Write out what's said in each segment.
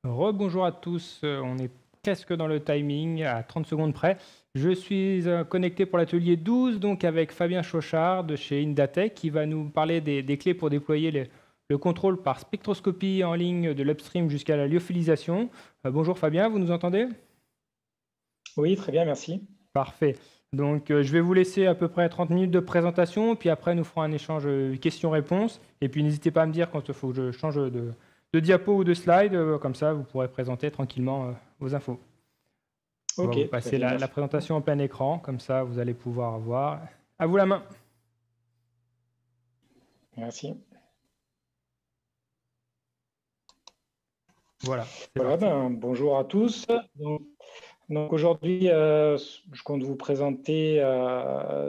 Rebonjour à tous, on est presque dans le timing, à 30 secondes près. Je suis connecté pour l'atelier 12, donc avec Fabien Chauchard de chez Indatech, qui va nous parler des clés pour déployer le contrôle par spectroscopie en ligne de l'upstream jusqu'à la lyophilisation. Bonjour Fabien, vous nous entendez? Oui, très bien, merci. Parfait. Donc je vais vous laisser à peu près 30 minutes de présentation, puis après nous ferons un échange questions-réponses. Et puis n'hésitez pas à me dire quand il faut que je change de diapo ou de slide, comme ça vous pourrez présenter tranquillement vos infos. On va Ok, vous très passer bien, la merci. présentation en plein écran, comme ça vous allez pouvoir voir. À vous la main. Merci. Voilà, c'est Voilà, parti. bonjour à tous. Donc aujourd'hui, je compte vous présenter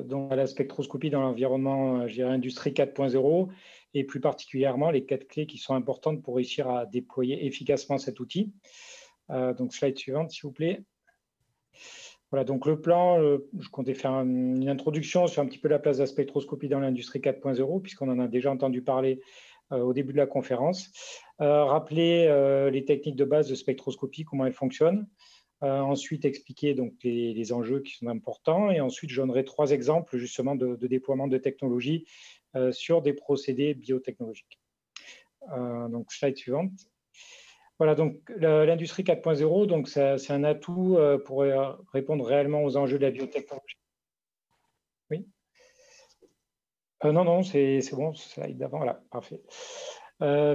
donc la spectroscopie dans l'environnement, je dirais, Industrie 4.0 et plus particulièrement les 4 clés qui sont importantes pour réussir à déployer efficacement cet outil. Donc slide suivante, s'il vous plaît. Voilà, donc le plan, je comptais faire une introduction sur un petit peu la place de la spectroscopie dans l'industrie 4.0, puisqu'on en a déjà entendu parler au début de la conférence. Rappeler les techniques de base de spectroscopie, comment elles fonctionnent. Ensuite, expliquer donc les enjeux qui sont importants. Et ensuite, je donnerai 3 exemples justement de déploiement de technologies sur des procédés biotechnologiques. Donc, slide suivante. Voilà, donc l'industrie 4.0, donc c'est un atout pour répondre réellement aux enjeux de la biotechnologie. Oui. Non, c'est bon, slide d'avant, voilà, parfait.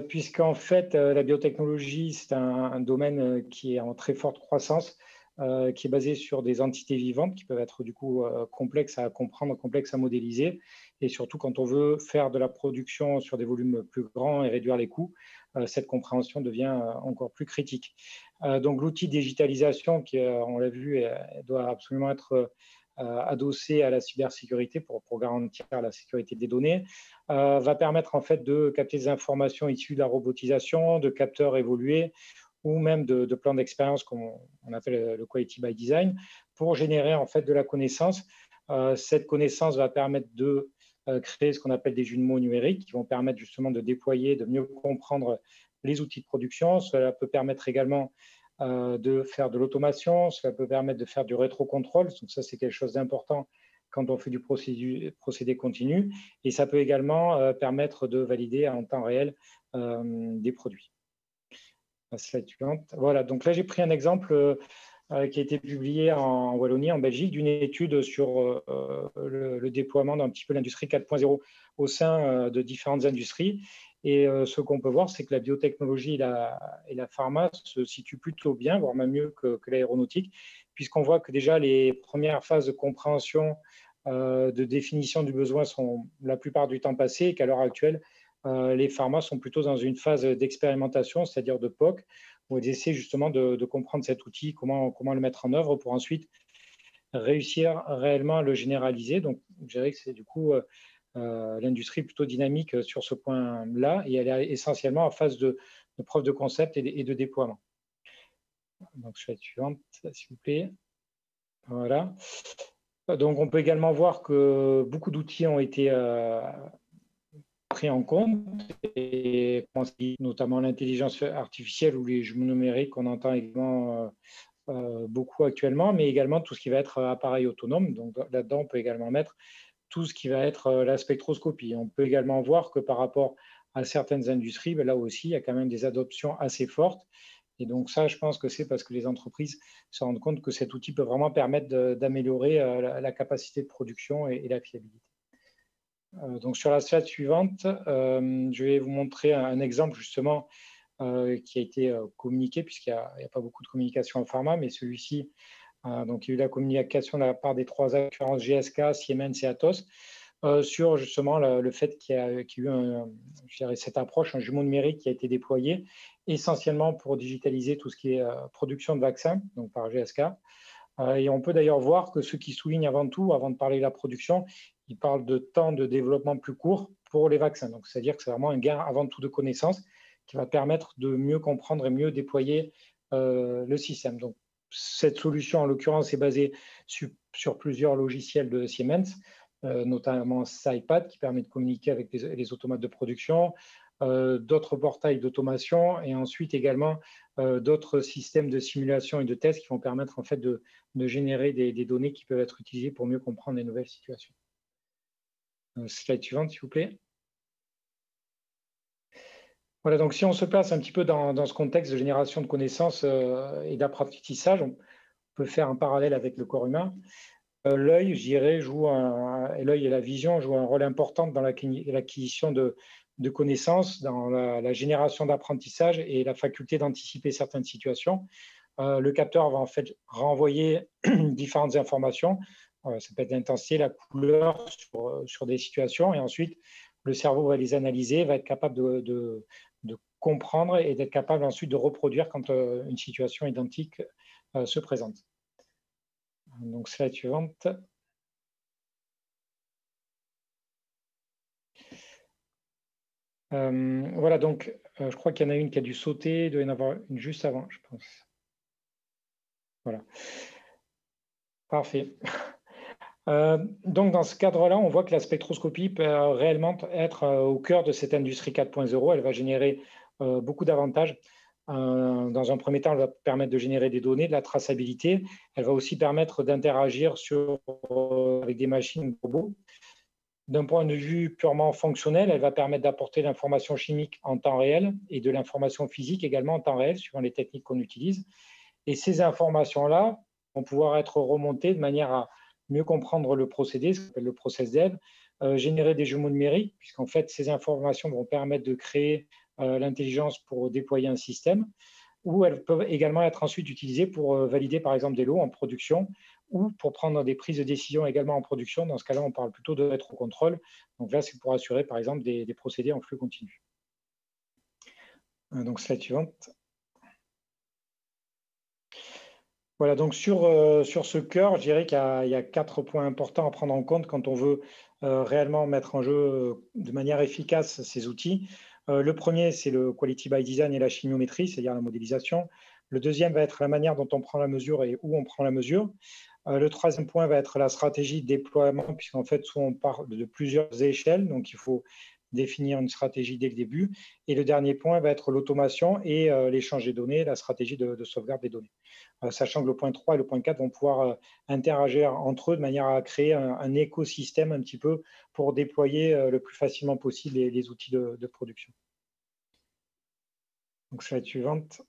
Puisqu'en fait, la biotechnologie, c'est un domaine qui est en très forte croissance, qui est basé sur des entités vivantes qui peuvent être du coup complexes à comprendre, complexes à modéliser. Et surtout, quand on veut faire de la production sur des volumes plus grands et réduire les coûts, cette compréhension devient encore plus critique. Donc l'outil de digitalisation, qui, on l'a vu, doit absolument être adossé à la cybersécurité pour garantir la sécurité des données, va permettre en fait de capter des informations issues de la robotisation, de capteurs évolués ou même de plans d'expérience, comme on appelle le quality by design, pour générer en fait de la connaissance. Cette connaissance va permettre de créer ce qu'on appelle des jumeaux numériques qui vont permettre justement de déployer, de mieux comprendre les outils de production. Cela peut permettre également de faire de l'automation, cela peut permettre de faire du rétrocontrôle, donc ça c'est quelque chose d'important quand on fait du procédé continu, et ça peut également permettre de valider en temps réel des produits. La slide suivante. Voilà, donc là j'ai pris un exemple qui a été publié en Wallonie, en Belgique, d'une étude sur le déploiement d'un petit peu l'industrie 4.0 au sein de différentes industries. Et ce qu'on peut voir, c'est que la biotechnologie et la pharma se situent plutôt bien, voire même mieux que l'aéronautique, puisqu'on voit que déjà les premières phases de compréhension, de définition du besoin sont la plupart du temps passées et qu'à l'heure actuelle, les pharmas sont plutôt dans une phase d'expérimentation, c'est-à-dire de POC, où ils essaient justement de comprendre cet outil, comment le mettre en œuvre pour ensuite réussir réellement à le généraliser. Donc, je dirais que c'est du coup l'industrie plutôt dynamique sur ce point-là, et elle est essentiellement en phase de preuve de concept et de déploiement. Donc, slide suivante, s'il vous plaît. Voilà. Donc, on peut également voir que beaucoup d'outils ont été pris en compte, et notamment l'intelligence artificielle ou les jumeaux numériques qu'on entend également beaucoup actuellement, mais également tout ce qui va être appareil autonome. Donc là-dedans, on peut également mettre tout ce qui va être la spectroscopie. On peut également voir que par rapport à certaines industries, là aussi, il y a quand même des adoptions assez fortes. Et donc ça, je pense que c'est parce que les entreprises se rendent compte que cet outil peut vraiment permettre d'améliorer la capacité de production et la fiabilité. Donc sur la slide suivante, je vais vous montrer un exemple justement qui a été communiqué, puisqu'il n'y a pas beaucoup de communication en pharma, mais celui-ci, donc il y a eu la communication de la part des 3 assurances GSK, Siemens et Atos, sur justement le fait qu'il y a eu cette approche, un jumeau numérique qui a été déployé essentiellement pour digitaliser tout ce qui est production de vaccins, donc par GSK. Et on peut d'ailleurs voir que ceux qui soulignent avant tout, avant de parler de la production, ils parlent de temps de développement plus court pour les vaccins. Donc, c'est-à-dire que c'est vraiment un gain avant tout de connaissances qui va permettre de mieux comprendre et mieux déployer le système. Donc, cette solution, en l'occurrence, est basée sur plusieurs logiciels de Siemens, notamment SciPad, qui permet de communiquer avec les automates de production, d'autres portails d'automation et ensuite également d'autres systèmes de simulation et de tests qui vont permettre en fait de générer des données qui peuvent être utilisées pour mieux comprendre les nouvelles situations. Slide suivante, s'il vous plaît. Voilà, donc si on se place un petit peu dans ce contexte de génération de connaissances et d'apprentissage, on peut faire un parallèle avec le corps humain. L'œil, je dirais, l'œil et la vision jouent un rôle important dans l'acquisition de connaissances, dans la génération d'apprentissage et la faculté d'anticiper certaines situations. Le capteur va en fait renvoyer différentes informations. Ça peut être l'intensité, la couleur sur des situations et ensuite le cerveau va les analyser, va être capable de comprendre et d'être capable ensuite de reproduire quand une situation identique se présente. Donc, slide suivante. Voilà, donc je crois qu'il y en a une qui a dû sauter, il doit y en avoir une juste avant, je pense. Voilà. Parfait. Donc, dans ce cadre-là, on voit que la spectroscopie peut réellement être au cœur de cette industrie 4.0. Elle va générer beaucoup d'avantages. Dans un premier temps, elle va permettre de générer des données, de la traçabilité. Elle va aussi permettre d'interagir avec des machines robots. D'un point de vue purement fonctionnel, elle va permettre d'apporter l'information chimique en temps réel et de l'information physique également en temps réel, suivant les techniques qu'on utilise. Et ces informations-là vont pouvoir être remontées de manière à mieux comprendre le procédé, ce qu'on appelle le process dev, générer des jumeaux numériques, puisqu'en fait, ces informations vont permettre de créer l'intelligence pour déployer un système, ou elles peuvent également être ensuite utilisées pour valider, par exemple, des lots en production ou pour prendre des prises de décision également en production. Dans ce cas-là, on parle plutôt de rétrocontrôle. Donc là, c'est pour assurer, par exemple, des procédés en flux continu. Donc, slide suivante. Voilà, donc sur ce cœur, je dirais qu'il y a 4 points importants à prendre en compte quand on veut réellement mettre en jeu de manière efficace ces outils. Le premier, c'est le quality by design et la chimiométrie, c'est-à-dire la modélisation. Le deuxième va être la manière dont on prend la mesure et où on prend la mesure. Le troisième point va être la stratégie de déploiement, puisqu'en fait, soit on part de plusieurs échelles, donc il faut définir une stratégie dès le début. Et le dernier point va être l'automation et l'échange des données, la stratégie de sauvegarde des données. Sachant que le point 3 et le point 4 vont pouvoir interagir entre eux de manière à créer un écosystème un petit peu pour déployer le plus facilement possible les outils de production. Donc, slide suivante.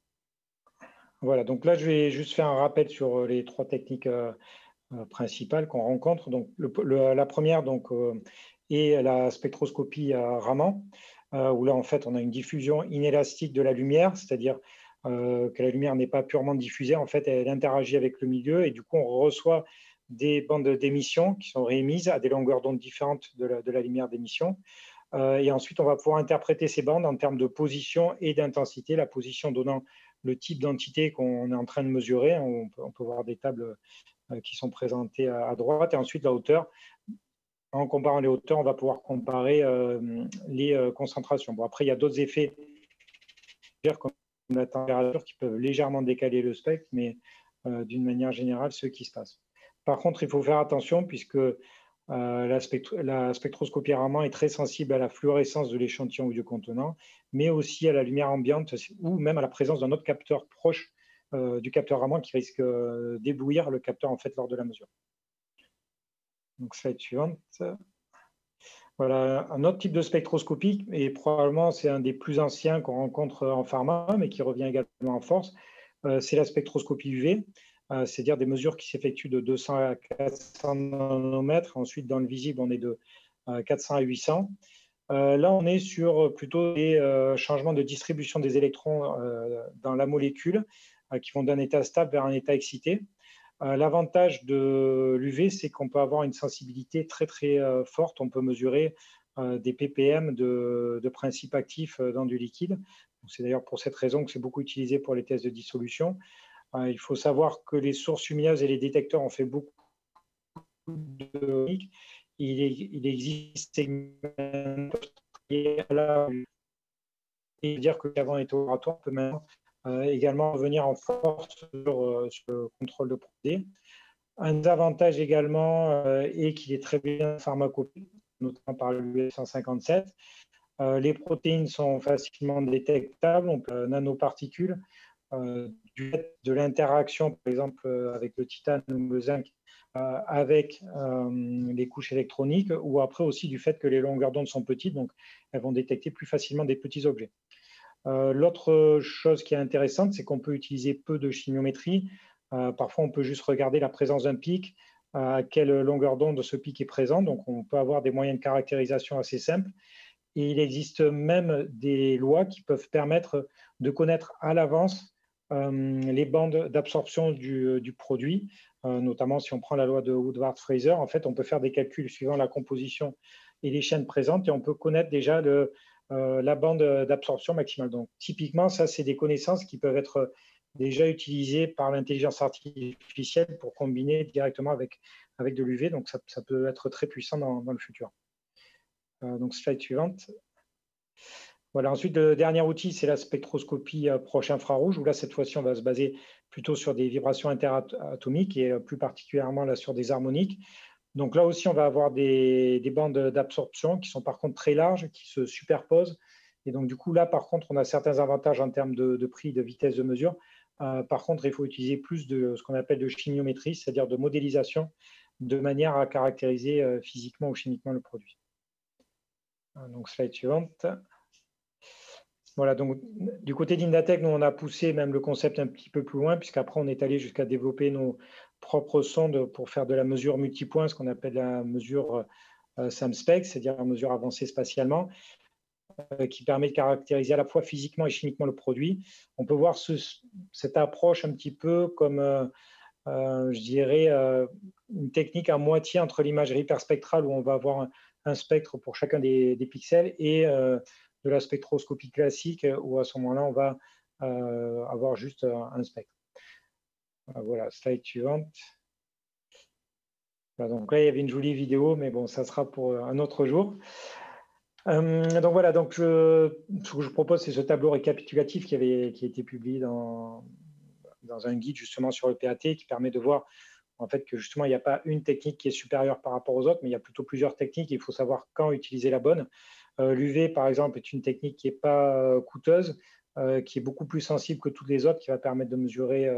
Voilà, donc là, je vais juste faire un rappel sur les 3 techniques principales qu'on rencontre. Donc, la première donc, est la spectroscopie à Raman, où là, en fait, on a une diffusion inélastique de la lumière, c'est-à-dire que la lumière n'est pas purement diffusée, en fait, elle interagit avec le milieu et du coup, on reçoit des bandes d'émission qui sont réémises à des longueurs d'onde différentes de la lumière d'émission. Et ensuite, on va pouvoir interpréter ces bandes en termes de position et d'intensité, la position donnant le type d'entité qu'on est en train de mesurer. On peut voir des tables qui sont présentées à droite, et ensuite la hauteur. En comparant les hauteurs, on va pouvoir comparer les concentrations. Bon, après, il y a d'autres effets comme la température qui peuvent légèrement décaler le spectre, mais d'une manière générale, ce qui se passe. Par contre, il faut faire attention puisque la spectroscopie Raman est très sensible à la fluorescence de l'échantillon ou du contenant, mais aussi à la lumière ambiante ou même à la présence d'un autre capteur proche du capteur Raman qui risque d'éblouir le capteur en fait lors de la mesure. Donc, slide suivante. Voilà, un autre type de spectroscopie, et probablement c'est un des plus anciens qu'on rencontre en pharma, mais qui revient également en force, c'est la spectroscopie UV, c'est-à-dire des mesures qui s'effectuent de 200 à 400 nanomètres. Ensuite, dans le visible, on est de 400 à 800. Là, on est sur plutôt des changements de distribution des électrons dans la molécule qui vont d'un état stable vers un état excité. L'avantage de l'UV, c'est qu'on peut avoir une sensibilité très très forte. On peut mesurer des ppm de principe actif dans du liquide. C'est d'ailleurs pour cette raison que c'est beaucoup utilisé pour les tests de dissolution. Il faut savoir que les sources lumineuses et les détecteurs ont fait beaucoup de... Il existe et dire que l'avant est oratoire peut maintenant également revenir en force sur le contrôle de procédé. Un avantage également est qu'il est très bien pharmacopée, notamment par l'UE 157. Les protéines sont facilement détectables, on peut nanoparticules, du fait de l'interaction, par exemple, avec le titane ou le zinc, avec les couches électroniques, ou après aussi du fait que les longueurs d'onde sont petites, donc elles vont détecter plus facilement des petits objets. L'autre chose qui est intéressante, c'est qu'on peut utiliser peu de chimiométrie. Parfois, on peut juste regarder la présence d'un pic, à quelle longueur d'onde ce pic est présent. Donc, on peut avoir des moyens de caractérisation assez simples. Et il existe même des lois qui peuvent permettre de connaître à l'avance les bandes d'absorption du produit. Notamment, si on prend la loi de Woodward-Fraser, en fait, on peut faire des calculs suivant la composition et les chaînes présentes et on peut connaître déjà la bande d'absorption maximale. Donc, typiquement, ça, c'est des connaissances qui peuvent être déjà utilisées par l'intelligence artificielle pour combiner directement avec de l'UV. Donc, ça peut être très puissant dans le futur. Donc, slide suivante. Voilà, ensuite, le dernier outil, c'est la spectroscopie proche infrarouge, où là, cette fois-ci, on va se baser plutôt sur des vibrations interatomiques et plus particulièrement là, sur des harmoniques. Donc là aussi, on va avoir des bandes d'absorption qui sont par contre très larges, qui se superposent. Et donc du coup, là, par contre, on a certains avantages en termes de prix, de vitesse de mesure. Par contre, il faut utiliser plus de ce qu'on appelle de chimiométrie, c'est-à-dire de modélisation, de manière à caractériser physiquement ou chimiquement le produit. Donc, slide suivante. Voilà, donc du côté d'Indatec, nous, on a poussé même le concept un petit peu plus loin, puisqu'après, on est allé jusqu'à développer nos propres sondes pour faire de la mesure multipoint, ce qu'on appelle la mesure SAMSPEC, c'est-à-dire la mesure avancée spatialement, qui permet de caractériser à la fois physiquement et chimiquement le produit. On peut voir cette approche un petit peu comme, je dirais, une technique à moitié entre l'imagerie hyperspectrale, où on va avoir un spectre pour chacun des pixels, et de la spectroscopie classique, où à ce moment-là, on va avoir juste un spectre. Voilà, slide suivante. Voilà, donc là, il y avait une jolie vidéo, mais bon, ça sera pour un autre jour. Donc voilà, donc ce que je propose, c'est ce tableau récapitulatif qui a été publié dans un guide justement sur le PAT, qui permet de voir en fait que justement, il n'y a pas une technique qui est supérieure par rapport aux autres, mais il y a plutôt plusieurs techniques. Il faut savoir quand utiliser la bonne. L'UV, par exemple, est une technique qui n'est pas coûteuse, qui est beaucoup plus sensible que toutes les autres, qui va permettre de mesurer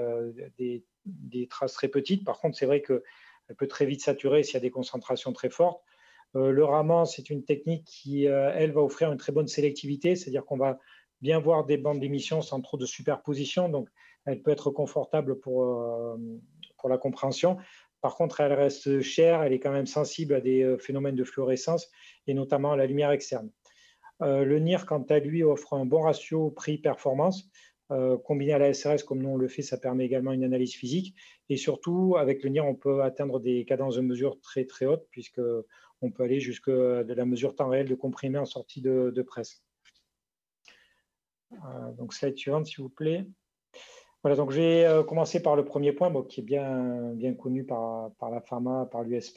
des traces très petites. Par contre, c'est vrai qu'elle peut très vite saturer s'il y a des concentrations très fortes. Le Raman, c'est une technique qui, elle, va offrir une très bonne sélectivité, c'est-à-dire qu'on va bien voir des bandes d'émission sans trop de superposition, donc elle peut être confortable pour la compréhension. Par contre, elle reste chère, elle est quand même sensible à des phénomènes de fluorescence et notamment à la lumière externe. Le NIR, quant à lui, offre un bon ratio prix-performance. Combiné à la SRS, comme nous on le fait, ça permet également une analyse physique. Et surtout, avec le NIR, on peut atteindre des cadences de mesure très très hautes, puisqu'on peut aller jusqu'à de la mesure temps réel de comprimé en sortie de presse. Donc, slide suivante, s'il vous plaît. Voilà, donc j'ai commencé par le premier point, qui est bien connu par la pharma, par l'USP,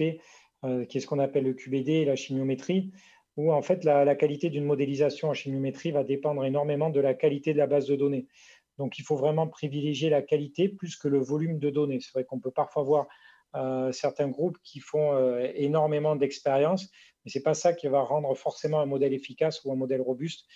qui est ce qu'on appelle le QBD et la chimiométrie, où en fait la qualité d'une modélisation en chimiométrie va dépendre énormément de la qualité de la base de données. Donc il faut vraiment privilégier la qualité plus que le volume de données. C'est vrai qu'on peut parfois voir certains groupes qui font énormément d'expérience, mais ce n'est pas ça qui va rendre forcément un modèle efficace ou un modèle robuste.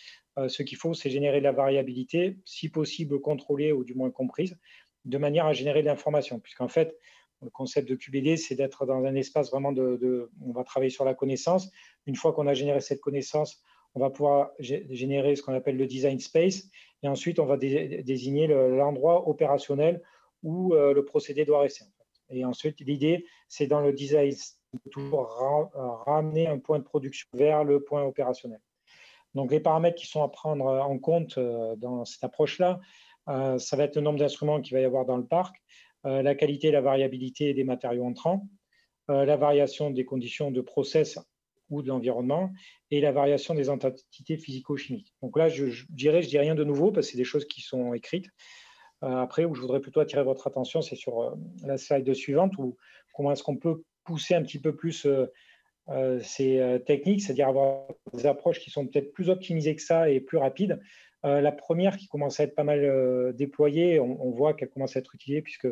Ce qu'il faut, c'est générer de la variabilité, si possible contrôlée ou du moins comprise, de manière à générer de l'information. Puisqu'en fait, le concept de QBD, c'est d'être dans un espace vraiment on va travailler sur la connaissance. Une fois qu'on a généré cette connaissance, on va pouvoir générer ce qu'on appelle le design space. Et ensuite, on va désigner l'endroit opérationnel où le procédé doit rester. Et ensuite, l'idée, c'est dans le design, de toujours ramener un point de production vers le point opérationnel. Donc, les paramètres qui sont à prendre en compte dans cette approche-là, ça va être le nombre d'instruments qu'il va y avoir dans le parc, la qualité et la variabilité des matériaux entrants, la variation des conditions de process ou de l'environnement et la variation des entités physico-chimiques. Donc là, je dis rien de nouveau parce que c'est des choses qui sont écrites. Après, où je voudrais plutôt attirer votre attention, c'est sur la slide suivante, où comment est-ce qu'on peut pousser un petit peu plus ces techniques, c'est-à-dire avoir des approches qui sont peut-être plus optimisées que ça et plus rapides. La première qui commence à être pas mal déployée, on voit qu'elle commence à être utilisée puisque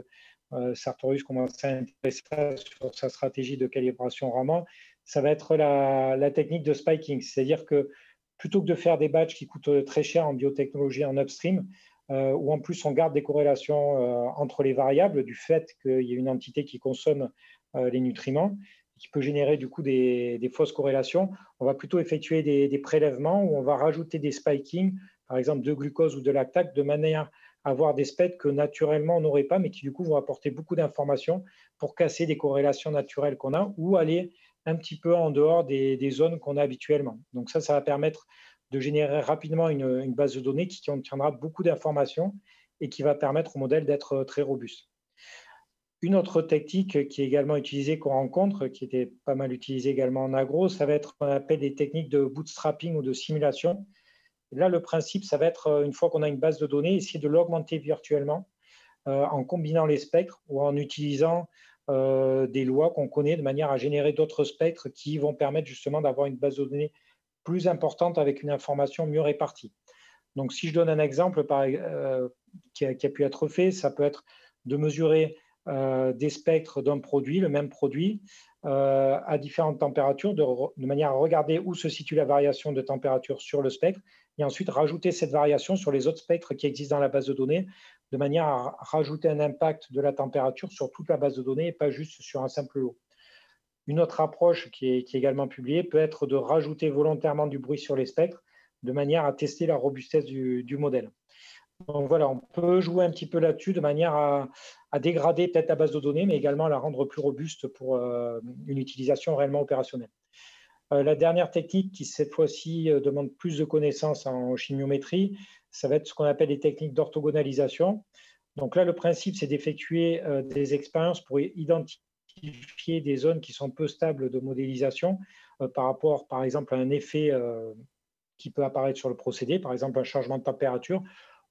Sartorius commence à intéresser ça sur sa stratégie de calibration Raman, ça va être la technique de spiking, c'est-à-dire que plutôt que de faire des batchs qui coûtent très cher en biotechnologie en upstream, où en plus on garde des corrélations entre les variables du fait qu'il y a une entité qui consomme les nutriments, qui peut générer du coup des fausses corrélations. On va plutôt effectuer des prélèvements où on va rajouter des spikings, par exemple de glucose ou de lactate, de manière à avoir des spectres que naturellement on n'aurait pas, mais qui du coup vont apporter beaucoup d'informations pour casser des corrélations naturelles qu'on a ou aller un petit peu en dehors des zones qu'on a habituellement. Donc ça va permettre de générer rapidement une base de données qui contiendra beaucoup d'informations et qui va permettre au modèle d'être très robuste. Une autre technique qui est également utilisée, qu'on rencontre, qui était pas mal utilisée également en agro, ça va être ce qu'on appelle des techniques de bootstrapping ou de simulation. Et là, le principe, ça va être, une fois qu'on a une base de données, essayer de l'augmenter virtuellement en combinant les spectres ou en utilisant des lois qu'on connaît de manière à générer d'autres spectres qui vont permettre justement d'avoir une base de données plus importante avec une information mieux répartie. Donc, si je donne un exemple qui a pu être fait, ça peut être de mesurer des spectres d'un produit, le même produit, à différentes températures, de manière à regarder où se situe la variation de température sur le spectre, et ensuite rajouter cette variation sur les autres spectres qui existent dans la base de données, de manière à rajouter un impact de la température sur toute la base de données et pas juste sur un simple lot. Une autre approche qui est également publiée peut être de rajouter volontairement du bruit sur les spectres, de manière à tester la robustesse du modèle. Donc voilà, on peut jouer un petit peu là-dessus de manière à dégrader peut-être la base de données, mais également à la rendre plus robuste pour une utilisation réellement opérationnelle. La dernière technique qui, cette fois-ci, demande plus de connaissances en chimiométrie, ça va être ce qu'on appelle les techniques d'orthogonalisation. Donc là, le principe, c'est d'effectuer des expériences pour identifier des zones qui sont peu stables de modélisation par rapport, par exemple, à un effet qui peut apparaître sur le procédé, par exemple un changement de température.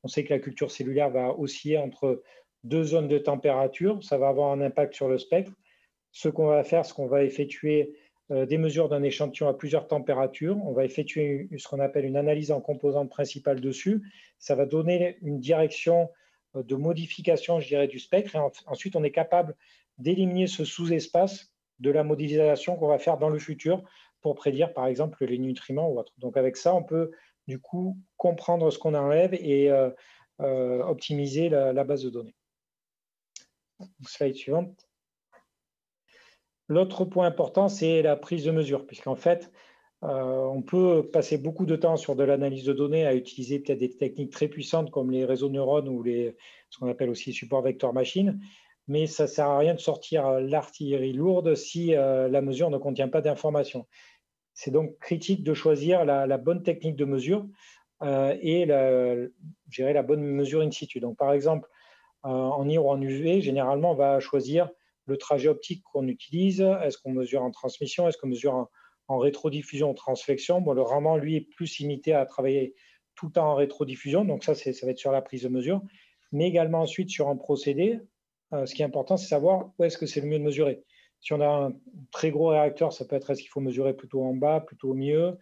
On sait que la culture cellulaire va osciller entre deux zones de température, ça va avoir un impact sur le spectre. Ce qu'on va faire, c'est qu'on va effectuer des mesures d'un échantillon à plusieurs températures. On va effectuer ce qu'on appelle une analyse en composantes principales dessus. Ça va donner une direction de modification, je dirais, du spectre. Et ensuite, on est capable d'éliminer ce sous-espace de la modélisation qu'on va faire dans le futur pour prédire, par exemple, les nutriments ou autres. Donc, avec ça, on peut, du coup, comprendre ce qu'on enlève et optimiser la base de données. Slide suivante. L'autre point important, c'est la prise de mesure, puisqu'en fait, on peut passer beaucoup de temps sur de l'analyse de données à utiliser peut-être des techniques très puissantes comme les réseaux de neurones ou ce qu'on appelle aussi support vecteur machine, mais ça ne sert à rien de sortir l'artillerie lourde si la mesure ne contient pas d'informations. C'est donc critique de choisir la bonne technique de mesure et la bonne mesure in situ. Donc, par exemple, en IR ou en UV, généralement, on va choisir le trajet optique qu'on utilise. Est-ce qu'on mesure en transmission? Est-ce qu'on mesure en rétrodiffusion ou transflexion? Bon, le Raman, lui, est plus limité à travailler tout le temps en rétrodiffusion. Donc, ça va être sur la prise de mesure. Mais également ensuite sur un procédé. Ce qui est important, c'est savoir où est-ce que c'est le mieux de mesurer. Si on a un très gros réacteur, ça peut être est-ce qu'il faut mesurer plutôt en bas, plutôt au milieu,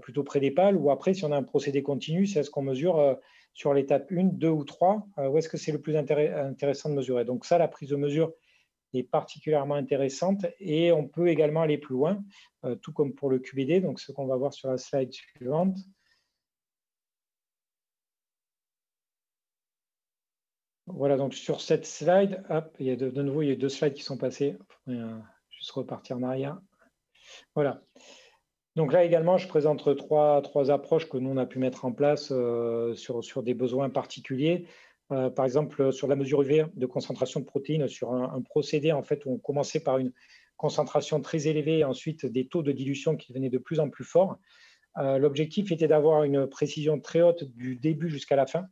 plutôt près des pales, ou après, si on a un procédé continu, c'est est-ce qu'on mesure sur l'étape 1, 2 ou 3, où est-ce que c'est le plus intéressant de mesurer. Donc ça, la prise de mesure est particulièrement intéressante et on peut également aller plus loin, tout comme pour le QBD, donc ce qu'on va voir sur la slide suivante. Voilà, donc sur cette slide, hop, il y a de nouveau, il y a deux slides qui sont passés. Il faut juste repartir en arrière. Voilà. Donc là également, je présente trois approches que nous, on a pu mettre en place sur des besoins particuliers. Par exemple, sur la mesure UV de concentration de protéines, sur un procédé en fait, où on commençait par une concentration très élevée et ensuite des taux de dilution qui devenaient de plus en plus forts. L'objectif était d'avoir une précision très haute du début jusqu'à la fin.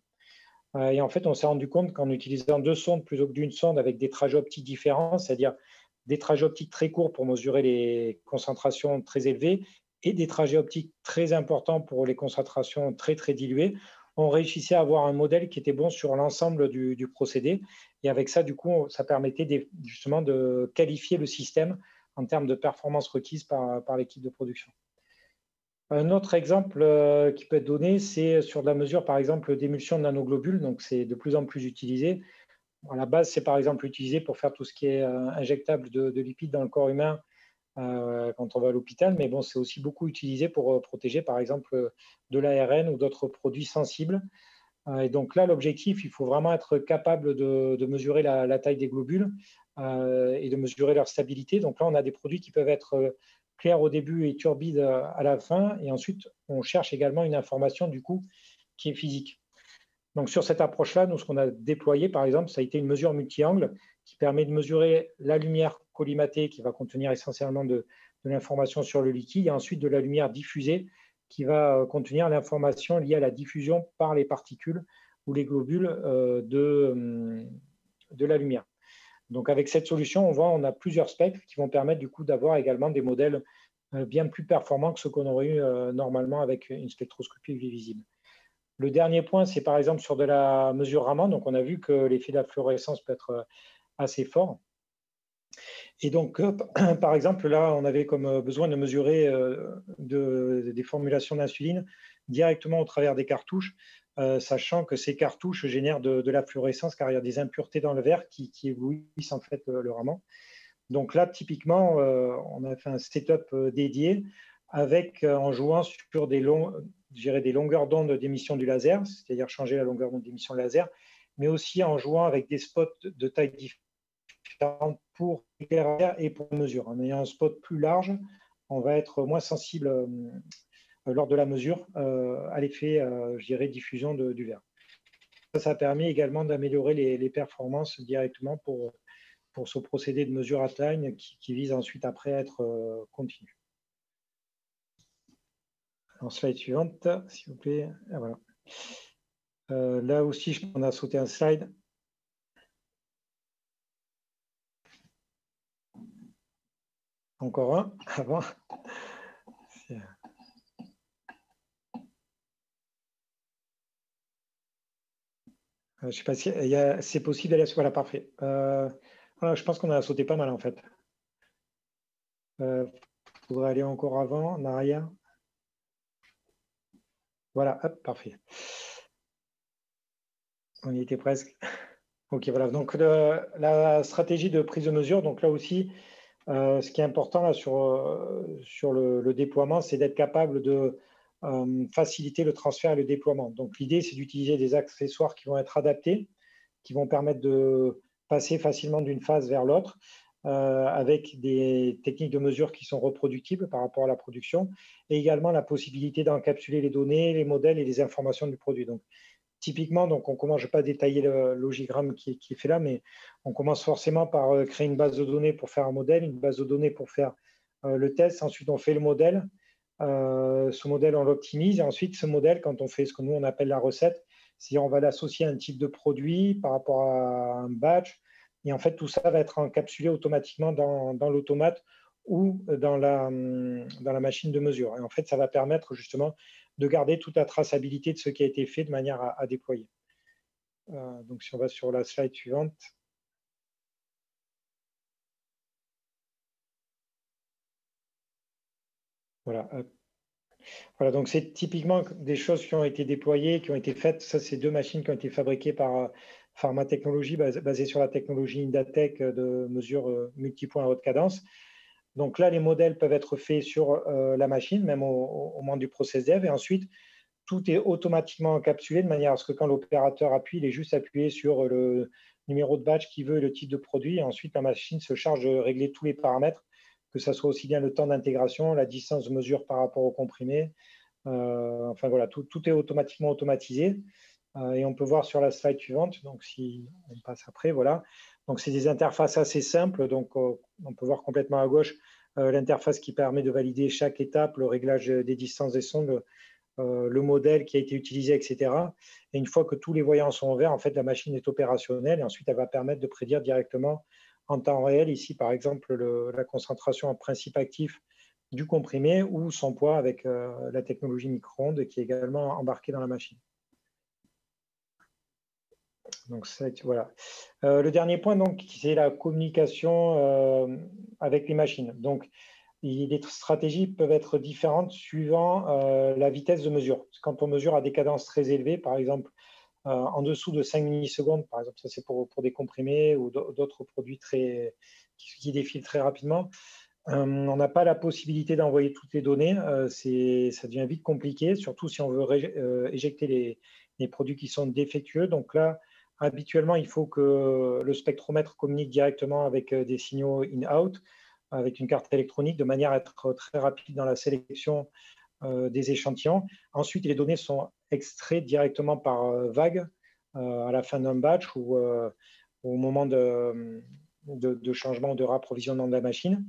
Et en fait, on s'est rendu compte qu'en utilisant deux sondes plutôt que d'une sonde avec des trajets optiques différents, c'est-à-dire des trajets optiques très courts pour mesurer les concentrations très élevées et des trajets optiques très importants pour les concentrations très, très diluées, on réussissait à avoir un modèle qui était bon sur l'ensemble du procédé. Et avec ça, du coup, ça permettait justement de qualifier le système en termes de performance requise par l'équipe de production. Un autre exemple qui peut être donné, c'est sur de la mesure, par exemple, d'émulsion de nanoglobules. Donc, c'est de plus en plus utilisé. À la base, c'est par exemple utilisé pour faire tout ce qui est injectable de lipides dans le corps humain quand on va à l'hôpital, mais bon, c'est aussi beaucoup utilisé pour protéger, par exemple, de l'ARN ou d'autres produits sensibles. Et donc là, l'objectif, il faut vraiment être capable de mesurer la taille des globules et de mesurer leur stabilité. Donc là, on a des produits qui peuvent être clairs au début et turbides à la fin. Et ensuite, on cherche également une information, du coup, qui est physique. Donc sur cette approche-là, nous, ce qu'on a déployé, par exemple, ça a été une mesure multi-angle qui permet de mesurer la lumière collimatée qui va contenir essentiellement de l'information sur le liquide et ensuite de la lumière diffusée qui va contenir l'information liée à la diffusion par les particules ou les globules de la lumière. Donc avec cette solution, on a plusieurs spectres qui vont permettre du coup d'avoir également des modèles bien plus performants que ceux qu'on aurait eu normalement avec une spectroscopie visible. Le dernier point, c'est par exemple sur de la mesure Raman. Donc, on a vu que l'effet de la fluorescence peut être assez fort. Et donc, par exemple, là, on avait comme besoin de mesurer des formulations d'insuline directement au travers des cartouches, sachant que ces cartouches génèrent de la fluorescence car il y a des impuretés dans le verre qui éblouissent en fait le Raman. Donc là, typiquement, on a fait un setup dédié avec, en jouant sur des longueurs d'onde d'émission du laser, c'est-à-dire changer la longueur d'onde d'émission du laser, mais aussi en jouant avec des spots de taille différente pour l'éclairage et pour la mesure. En ayant un spot plus large, on va être moins sensible lors de la mesure à l'effet, je dirais, diffusion du verre. Ça permet également d'améliorer les performances directement pour ce procédé de mesure à taille qui vise ensuite après à être continu. En slide suivante, s'il vous plaît. Ah, voilà. Là aussi, on a sauté un slide. Encore un avant. Je ne sais pas si c'est possible d'aller. Voilà, parfait. Voilà, je pense qu'on a sauté pas mal en fait. Il faudrait aller encore avant, en arrière. Voilà, hop, parfait. On y était presque. Ok, voilà. Donc la stratégie de prise de mesure, donc là aussi, ce qui est important là, sur le déploiement, c'est d'être capable de faciliter le transfert et le déploiement. Donc l'idée, c'est d'utiliser des accessoires qui vont être adaptés, qui vont permettre de passer facilement d'une phase vers l'autre, avec des techniques de mesure qui sont reproductibles par rapport à la production, et également la possibilité d'encapsuler les données, les modèles et les informations du produit. Donc, typiquement, donc on commence, je ne vais pas détailler le logigramme qui est fait là, mais on commence forcément par créer une base de données pour faire un modèle, une base de données pour faire le test. Ensuite, on fait le modèle. Ce modèle, on l'optimise. Et ensuite, ce modèle, quand on fait ce que nous, on appelle la recette, c'est-à-dire on va l'associer à un type de produit par rapport à un batch. Et en fait, tout ça va être encapsulé automatiquement dans l'automate ou dans la machine de mesure. Et en fait, ça va permettre justement de garder toute la traçabilité de ce qui a été fait de manière à déployer. Donc, si on va sur la slide suivante. Voilà. Voilà, donc c'est typiquement des choses qui ont été déployées, qui ont été faites. Ça, c'est deux machines qui ont été fabriquées par Pharma Technologies, basées sur la technologie Indatec de mesure multipoint à haute cadence. Donc là, les modèles peuvent être faits sur la machine, même au moment du process dev. Et ensuite, tout est automatiquement encapsulé de manière à ce que quand l'opérateur appuie, il est juste appuyé sur le numéro de batch qu'il veut et le type de produit. Et ensuite, la machine se charge de régler tous les paramètres, que ce soit aussi bien le temps d'intégration, la distance de mesure par rapport au comprimé. Enfin voilà, tout est automatiquement automatisé. Et on peut voir sur la slide suivante, donc si on passe après, voilà. Donc c'est des interfaces assez simples. Donc on peut voir complètement à gauche l'interface qui permet de valider chaque étape, le réglage des distances des sondes, le modèle qui a été utilisé, etc. Et une fois que tous les voyants sont verts, en fait, la machine est opérationnelle et ensuite, elle va permettre de prédire directement en temps réel, ici, par exemple, la concentration en principe actif du comprimé ou son poids avec la technologie micro-ondes qui est également embarquée dans la machine. Donc, voilà. Le dernier point, donc, c'est la communication avec les machines. Donc, les stratégies peuvent être différentes suivant la vitesse de mesure. Quand on mesure à des cadences très élevées, par exemple en dessous de 5 millisecondes, par exemple, ça c'est pour des comprimés ou d'autres produits qui défilent très rapidement, On n'a pas la possibilité d'envoyer toutes les données, ça devient vite compliqué, surtout si on veut éjecter les produits qui sont défectueux. Donc là, habituellement, il faut que le spectromètre communique directement avec des signaux in-out, avec une carte électronique, de manière à être très rapide dans la sélection des échantillons. Ensuite, les données sont extraites directement par vague à la fin d'un batch ou au moment de changement de rapprovisionnement de la machine.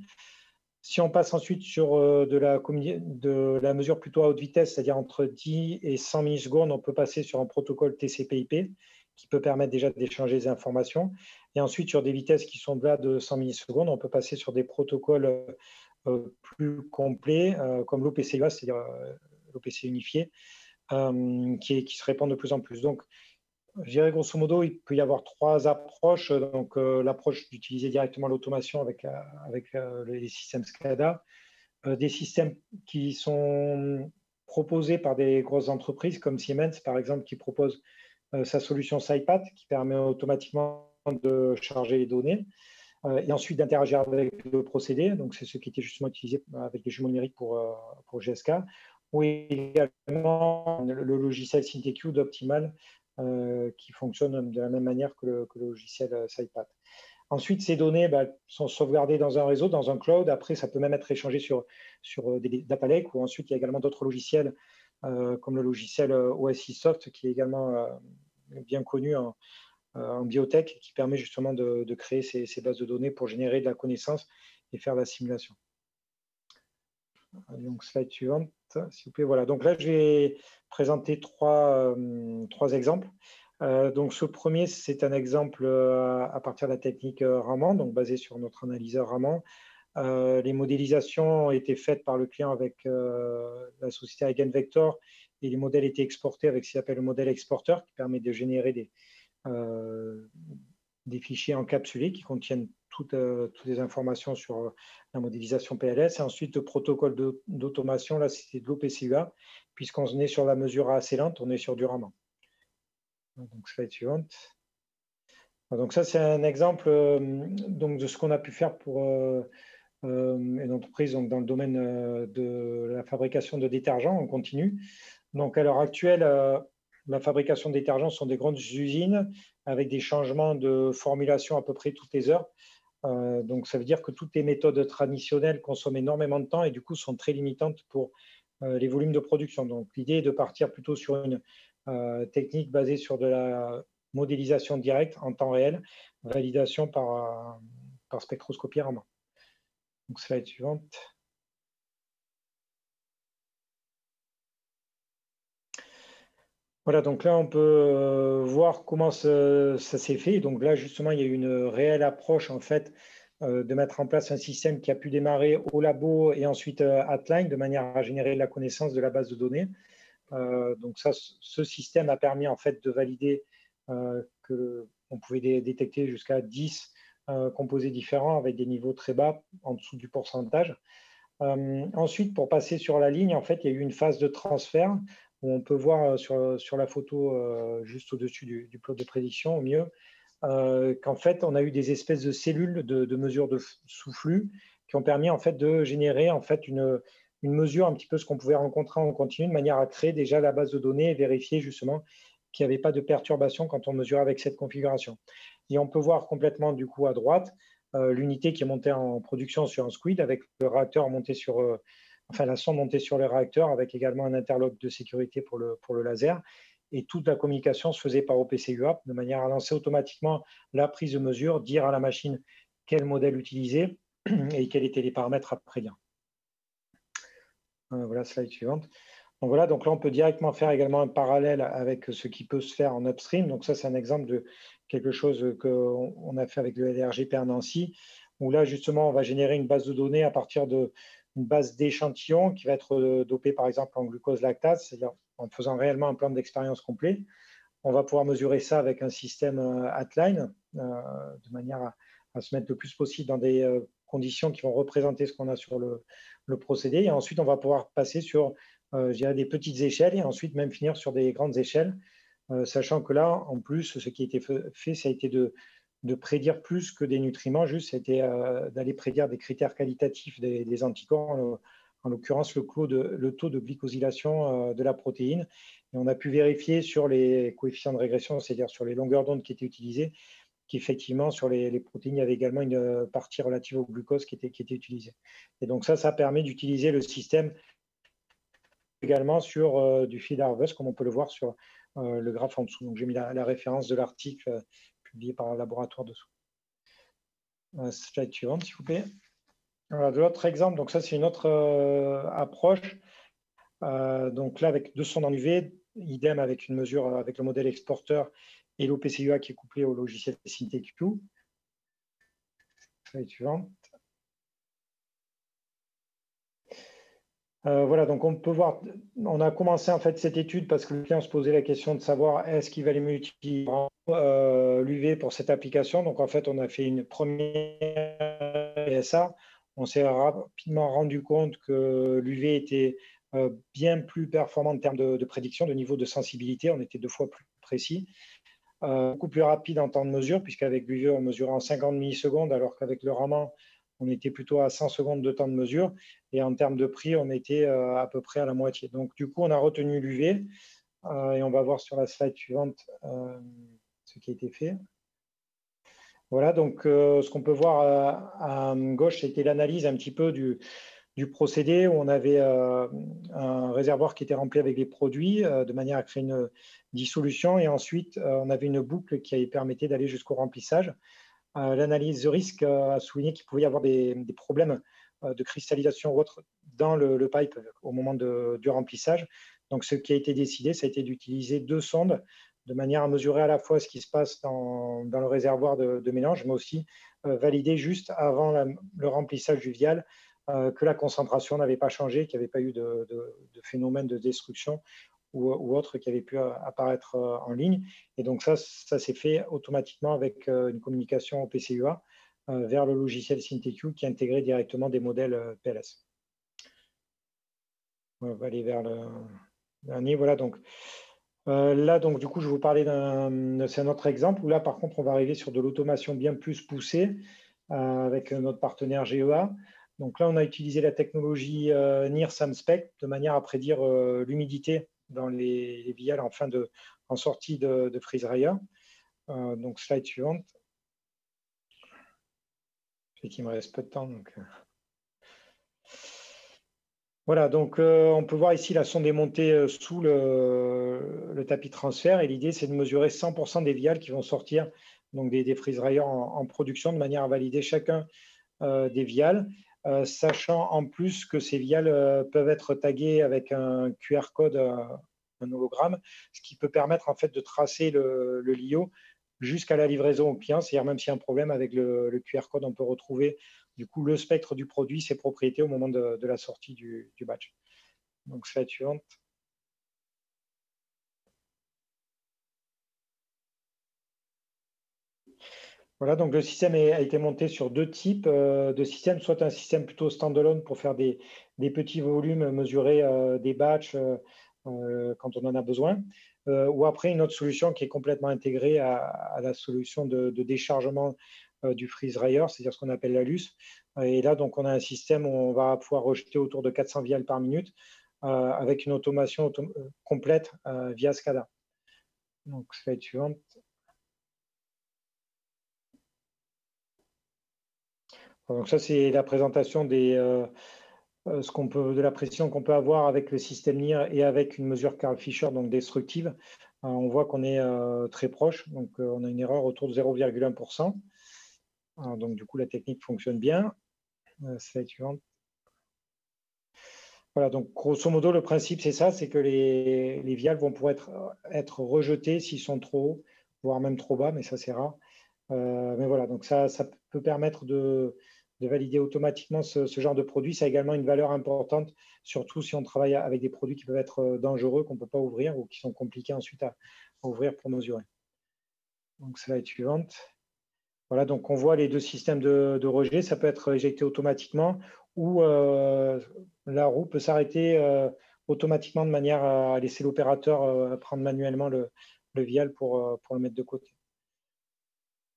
Si on passe ensuite sur de la mesure plutôt à haute vitesse, c'est-à-dire entre 10 et 100 millisecondes, on peut passer sur un protocole TCP/IP qui peut permettre déjà d'échanger des informations. Et ensuite, sur des vitesses qui sont là de 100 millisecondes, on peut passer sur des protocoles plus complets, comme l'OPC-UA, c'est-à-dire l'OPC unifié, qui se répandent de plus en plus. Donc, je dirais grosso modo, il peut y avoir 3 approches. Donc, l'approche d'utiliser directement l'automation avec les systèmes SCADA, des systèmes qui sont proposés par des grosses entreprises comme Siemens, par exemple, qui propose sa solution SciPath, qui permet automatiquement de charger les données et ensuite d'interagir avec le procédé. Donc, c'est ce qui était justement utilisé avec les jumeaux numériques pour GSK, ou également le logiciel SynTQ d'Optimal, qui fonctionne de la même manière que le logiciel SciPath. Ensuite, ces données sont sauvegardées dans un réseau, dans un cloud. Après, ça peut même être échangé sur des data lakes, ou ensuite, il y a également d'autres logiciels, comme le logiciel OSIsoft, qui est également bien connu en biotech, qui permet justement de créer ces bases de données pour générer de la connaissance et faire de la simulation. Donc, slide suivante, s'il vous plaît. Voilà, donc là, je vais présenter trois exemples. Donc, ce premier, c'est un exemple à partir de la technique Raman, donc basé sur notre analyseur Raman. Les modélisations ont été faites par le client avec la société Eigenvector, et les modèles étaient exportés avec ce qu'on appelle le modèle exporteur, qui permet de générer des fichiers encapsulés qui contiennent toutes les informations sur la modélisation PLS. Et ensuite, le protocole d'automation, là, c'est de l'OPC-UA, puisqu'on est sur la mesure assez lente, on est sur du Raman. Donc, slide suivante. Donc, ça, c'est un exemple donc, de ce qu'on a pu faire pour une entreprise donc, dans le domaine de la fabrication de détergents en continu. Donc, à l'heure actuelle, la fabrication de détergents sont des grandes usines avec des changements de formulation à peu près toutes les heures. Donc, ça veut dire que toutes les méthodes traditionnelles consomment énormément de temps et du coup sont très limitantes pour les volumes de production. Donc, l'idée est de partir plutôt sur une technique basée sur de la modélisation directe en temps réel, validation par spectroscopie Raman. Donc, slide suivante. Voilà, donc là, on peut voir comment ça s'est fait. Donc là, justement, il y a eu une réelle approche, en fait, de mettre en place un système qui a pu démarrer au labo et ensuite at line, de manière à générer la connaissance de la base de données. Donc ça, ce système a permis, en fait, de valider qu'on pouvait détecter jusqu'à 10 composés différents avec des niveaux très bas, en dessous du pourcentage. Ensuite, pour passer sur la ligne, en fait, il y a eu une phase de transfert où on peut voir sur la photo juste au-dessus du plot de prédiction, au mieux, qu'en fait, on a eu des espèces de cellules de mesure de sous-flux qui ont permis en fait de générer en fait une mesure un petit peu ce qu'on pouvait rencontrer en continu, de manière à créer déjà la base de données et vérifier justement qu'il n'y avait pas de perturbation quand on mesure avec cette configuration. Et on peut voir complètement du coup à droite l'unité qui est montée en production sur un squid avec le réacteur monté sur, enfin la sonde montée sur le réacteur avec également un interlock de sécurité pour le laser. Et toute la communication se faisait par OPC-UA de manière à lancer automatiquement la prise de mesure, dire à la machine quel modèle utiliser et quels étaient les paramètres à prédire. Voilà, slide suivante. Donc voilà, donc là on peut directement faire également un parallèle avec ce qui peut se faire en upstream. Donc ça c'est un exemple de quelque chose qu'on a fait avec le LRGP à Nancy, où là justement on va générer une base de données à partir d'une base d'échantillons qui va être dopée par exemple en glucose lactase, c'est-à-dire en faisant réellement un plan d'expérience complet. On va pouvoir mesurer ça avec un système at-line, de manière à se mettre le plus possible dans des conditions qui vont représenter ce qu'on a sur le procédé. Et ensuite, on va pouvoir passer sur des petites échelles et ensuite même finir sur des grandes échelles, sachant que là, en plus, ce qui a été fait, ça a été de de prédire plus que des nutriments, juste c'était d'aller prédire des critères qualitatifs des anticorps, en l'occurrence le taux de glycosylation de la protéine. Et on a pu vérifier sur les coefficients de régression, c'est-à-dire sur les longueurs d'onde qui étaient utilisées, qu'effectivement sur les protéines, il y avait également une partie relative au glucose qui était utilisée. Et donc ça permet d'utiliser le système également sur du feed harvest, comme on peut le voir sur le graphe en dessous. Donc j'ai mis la référence de l'article publié par un laboratoire dessous. Slide suivante, s'il vous plaît. Voilà, de l'autre exemple, donc ça c'est une autre approche. Donc là, avec 2 sondes en UV, idem avec une mesure avec le modèle exporteur et l'OPCUA qui est couplé au logiciel SynTQ. Slide suivante. Voilà, donc on peut voir, on a commencé en fait cette étude parce que le client se posait la question de savoir est-ce qu'il valait mieux utiliser l'UV pour cette application. Donc en fait, on a fait une première PSA. On s'est rapidement rendu compte que l'UV était bien plus performant en termes de prédiction, de niveau de sensibilité. On était 2 fois plus précis. Beaucoup plus rapide en temps de mesure, puisqu'avec l'UV, on mesurait en 50 millisecondes, alors qu'avec le Raman, on était plutôt à 100 secondes de temps de mesure. Et en termes de prix, on était à peu près à la moitié. Donc, du coup, on a retenu l'UV. Et on va voir sur la slide suivante ce qui a été fait. Voilà, donc ce qu'on peut voir à gauche, c'était l'analyse un petit peu du procédé où on avait un réservoir qui était rempli avec des produits de manière à créer une dissolution. Et ensuite, on avait une boucle qui permettait d'aller jusqu'au remplissage. L'analyse de risque a souligné qu'il pouvait y avoir des problèmes de cristallisation ou autre dans le pipe au moment du remplissage. Donc, ce qui a été décidé, ça a été d'utiliser 2 sondes de manière à mesurer à la fois ce qui se passe dans le réservoir de mélange, mais aussi valider juste avant le remplissage du vial que la concentration n'avait pas changé, qu'il n'y avait pas eu de phénomène de destruction ou autre qui avait pu apparaître en ligne. Et donc ça s'est fait automatiquement avec une communication au PCUA vers le logiciel SynTQ qui intégrait directement des modèles PLS. On va aller vers le dernier. Voilà, donc là, donc, du coup, je vais vous parler c'est un autre exemple où là, par contre, on va arriver sur de l'automation bien plus poussée avec notre partenaire GEA. Donc là, on a utilisé la technologie NIR-SAMSPEC de manière à prédire l'humidité dans les viales en sortie de freeze dryer. Donc, slide suivante. Je sais qu'il me reste peu de temps. Donc, voilà, donc on peut voir ici la sonde est montée sous le tapis de transfert et l'idée c'est de mesurer 100% des viales qui vont sortir donc des freeze dryers en production de manière à valider chacun des viales, sachant en plus que ces viales peuvent être taguées avec un QR code, un hologramme, ce qui peut permettre en fait de tracer le LIO jusqu'à la livraison au client. C'est-à-dire même s'il y a un problème avec le QR code, on peut retrouver du coup le spectre du produit, ses propriétés au moment de la sortie du batch. Donc slide suivante. Voilà, donc le système a été monté sur 2 types de systèmes, soit un système plutôt standalone pour faire des petits volumes, mesurer des batchs quand on en a besoin, ou après une autre solution qui est complètement intégrée à la solution de déchargement du freeze dryer, c'est-à-dire ce qu'on appelle la LUS. Et là, donc, on a un système où on va pouvoir rejeter autour de 400 viales par minute avec une automation complète via SCADA. Donc, slide suivante. Donc ça, c'est la présentation de la précision qu'on peut avoir avec le système NIR et avec une mesure Karl Fischer, donc destructive. On voit qu'on est très proche, donc on a une erreur autour de 0,1%. Donc du coup, la technique fonctionne bien. Slide suivante. Voilà, donc grosso modo, le principe, c'est ça, c'est que les viales vont pouvoir être rejetées s'ils sont trop hauts, voire même trop bas, mais ça, c'est rare. Mais voilà, donc ça peut permettre de valider automatiquement ce genre de produit. Ça a également une valeur importante, surtout si on travaille avec des produits qui peuvent être dangereux, qu'on ne peut pas ouvrir ou qui sont compliqués ensuite à ouvrir pour mesurer. Donc, slide suivante. Voilà, donc on voit les 2 systèmes de rejet. Ça peut être éjecté automatiquement ou la roue peut s'arrêter automatiquement de manière à laisser l'opérateur prendre manuellement le vial pour le mettre de côté.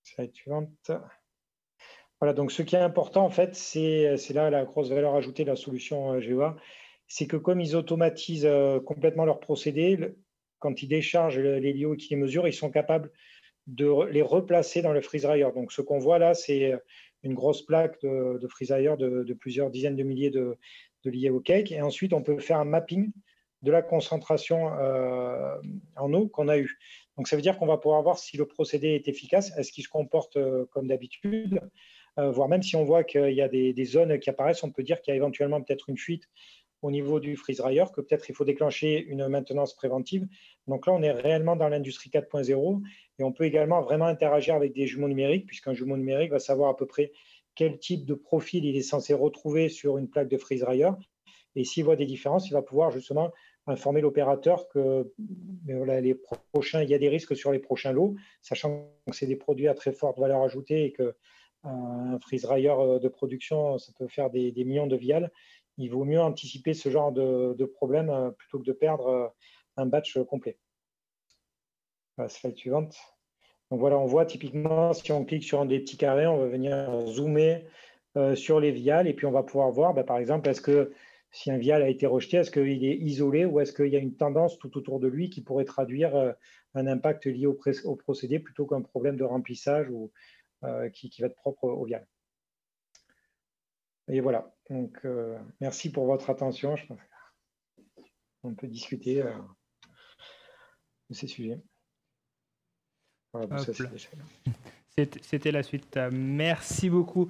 Slide suivante. Voilà, donc ce qui est important, en fait, c'est là la grosse valeur ajoutée de la solution GEA, c'est que comme ils automatisent complètement leur procédé, quand ils déchargent les qui les mesurent, ils sont capables de les replacer dans le freeze dryer. Donc ce qu'on voit là, c'est une grosse plaque de freeze dryer de plusieurs dizaines de milliers de liés au cake. Et ensuite, on peut faire un mapping de la concentration en eau qu'on a eue. Donc ça veut dire qu'on va pouvoir voir si le procédé est efficace, est-ce qu'il se comporte comme d'habitude, voire même si on voit qu'il y a des zones qui apparaissent, on peut dire qu'il y a éventuellement peut-être une fuite au niveau du freeze dryer, que peut-être il faut déclencher une maintenance préventive. Donc là, on est réellement dans l'industrie 4.0 et on peut également vraiment interagir avec des jumeaux numériques, puisqu'un jumeau numérique va savoir à peu près quel type de profil il est censé retrouver sur une plaque de freeze dryer. Et s'il voit des différences, il va pouvoir justement informer l'opérateur que voilà, il y a des risques sur les prochains lots, sachant que c'est des produits à très forte valeur ajoutée et que un freeze dryer de production, ça peut faire des millions de vials. Il vaut mieux anticiper ce genre de problème plutôt que de perdre un batch complet. La slide suivante. Donc voilà, on voit typiquement, si on clique sur un des petits carrés, on va venir zoomer sur les vials et puis on va pouvoir voir, par exemple, est-ce que si un vial a été rejeté, est-ce qu'il est isolé ou est-ce qu'il y a une tendance tout autour de lui qui pourrait traduire un impact lié au procédé plutôt qu'un problème de remplissage ou qui va être propre au vial. Et voilà, donc merci pour votre attention. Je pense qu'on peut discuter de ces sujets. Voilà, bon, c'était la suite. Merci beaucoup.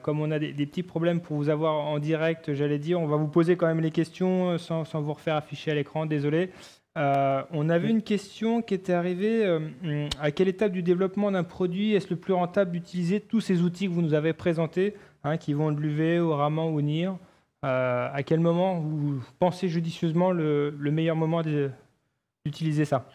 Comme on a des petits problèmes pour vous avoir en direct, j'allais dire, on va vous poser quand même les questions sans vous refaire afficher à l'écran, désolé. On avait une question qui était arrivée. À quelle étape du développement d'un produit est-ce le plus rentable d'utiliser tous ces outils que vous nous avez présentés, qui vont de l'UV au Raman ou NIR? À quel moment vous pensez judicieusement le meilleur moment d'utiliser ça?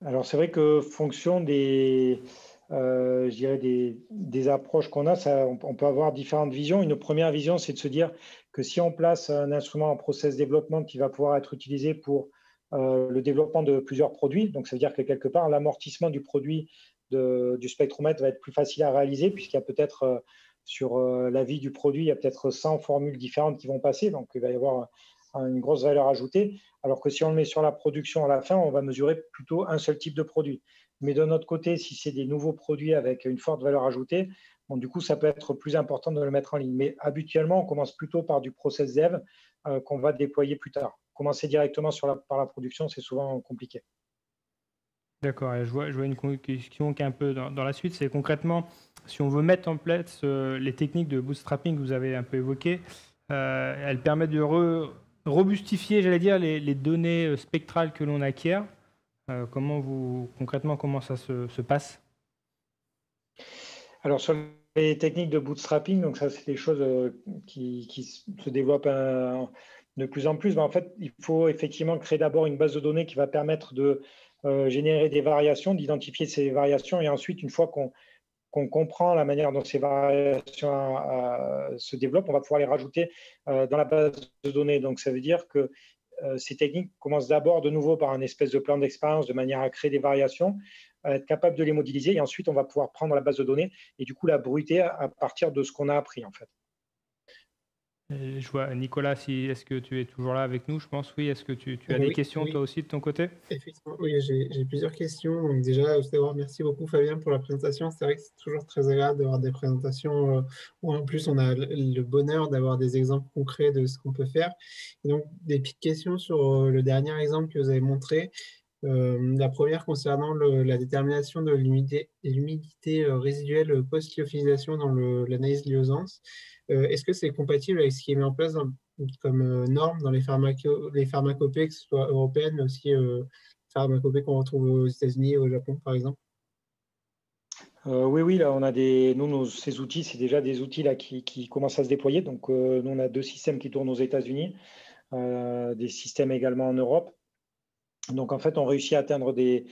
Alors c'est vrai que fonction je dirais des approches qu'on a, on peut avoir différentes visions. Une première vision, c'est de se dire que si on place un instrument en process développement qui va pouvoir être utilisé pour le développement de plusieurs produits, donc ça veut dire que quelque part, l'amortissement du produit du spectromètre va être plus facile à réaliser puisqu'il y a peut-être sur la vie du produit, il y a peut-être 100 formules différentes qui vont passer, donc il va y avoir une grosse valeur ajoutée, alors que si on le met sur la production à la fin, on va mesurer plutôt un seul type de produit. Mais de notre côté, si c'est des nouveaux produits avec une forte valeur ajoutée, bon, du coup, ça peut être plus important de le mettre en ligne. Mais habituellement, on commence plutôt par du process dev qu'on va déployer plus tard. Commencer directement par la production, c'est souvent compliqué. D'accord, et je vois une question qui est un peu dans la suite, c'est concrètement, si on veut mettre en place les techniques de bootstrapping que vous avez un peu évoquées, elles permettent de robustifier, j'allais dire, les données spectrales que l'on acquiert. Concrètement, comment ça se passe? Alors, sur les techniques de bootstrapping, donc ça, c'est des choses qui se développent de plus en plus. Mais en fait, il faut effectivement créer d'abord une base de données qui va permettre de générer des variations, d'identifier ces variations. Et ensuite, une fois qu'on comprend la manière dont ces variations se développent, on va pouvoir les rajouter dans la base de données. Donc, ça veut dire que ces techniques commencent d'abord de nouveau par un espèce de plan d'expérience de manière à créer des variations, à être capable de les modéliser et ensuite on va pouvoir prendre la base de données et du coup la bruiter à partir de ce qu'on a appris en fait. Je vois Nicolas, est-ce que tu es toujours là avec nous? Je pense oui. Est-ce que tu as des questions toi aussi de ton côté? Effectivement, oui, j'ai plusieurs questions. Donc déjà, tout d'abord, merci beaucoup Fabien pour la présentation. C'est vrai que c'est toujours très agréable d'avoir des présentations où en plus on a le bonheur d'avoir des exemples concrets de ce qu'on peut faire. Et donc, des petites questions sur le dernier exemple que vous avez montré. La première concernant la détermination de l'humidité résiduelle post-lyophilisation dans l'analyse de l'hyosance. Est-ce que c'est compatible avec ce qui est mis en place comme norme dans les pharmacopées, que ce soit européennes, mais aussi pharmacopées qu'on retrouve aux États-Unis et au Japon, par exemple? Oui, là, on a ces outils, c'est déjà des outils là, qui commencent à se déployer. Donc, nous, on a 2 systèmes qui tournent aux États-Unis, des systèmes également en Europe. Donc, en fait, on réussit à atteindre des